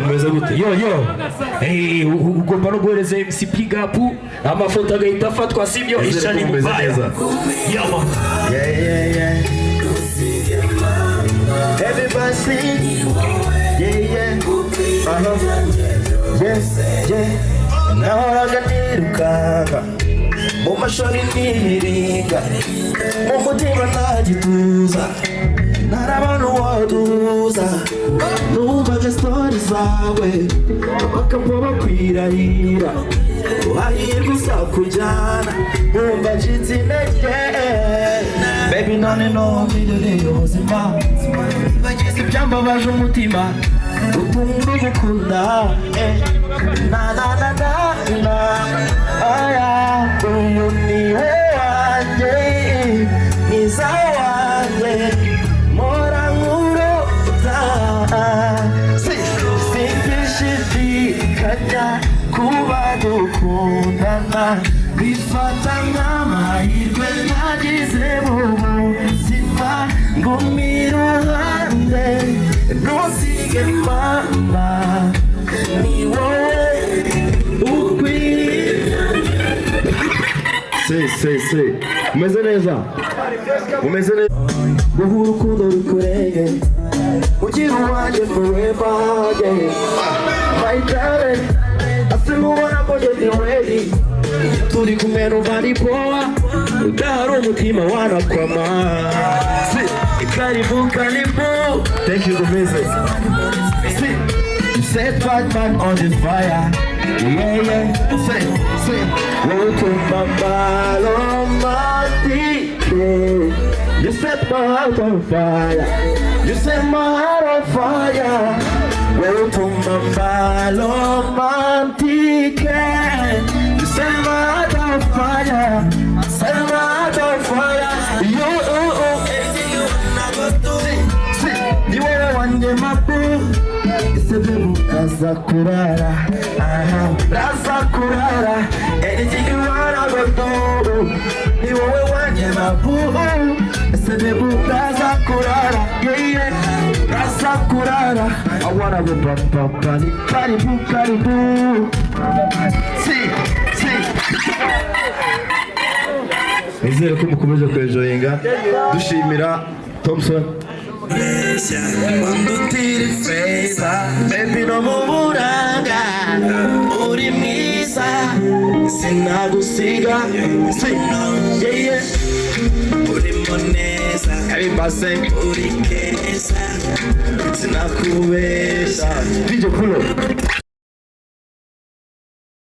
umeze gute yo ugomba no guhereza MC Pick Up amafoto agahita afatwa sibyo ishani mubaya yama yeah everybody sing yeah nahoraga nirukanga mu mashuri niringa mu mutima ntagituza narabona uwaduza numvaga story zawe bakaba bakwirahira wahirwa uzakujyana nkumva ncitse intege baby none biroreye ubuzima bagize ibyambabaje umutima utumva gukunda na aya uyu niwe wanjye mwiza wanjye mora nkurota singishidikanya kuba dukundana bifata nk'amahirwe nagize mu buzima ngumira iruhande ntusige mama ni wowe ukwiye umeze neza guha urukundo rukurenge ugira uwanjye forever my darling asimubona ko ngeze ready turi kumwe numva ari poa udahari umutima wanakwama karibu thank you Gomez you set Batman on the fire yeah say welcome Bambalo Mati you set my heart on fire you set my heart on fire welcome Bambalo Mati you set my heart on fire set my heart on fire you are one day my boo Sebebu raza kurara anything you wanna go do you are one day my boo Sebebu raza kurara yeah raza kurara I wanna go papa karibu see Izere ko mukomeje kwejoyinga dushimira Thompson Mandutiri feza baby no muburanga uri mwiza sinagusiga yeah uri moneza everybody uri keza sinakubesha DJ Pulo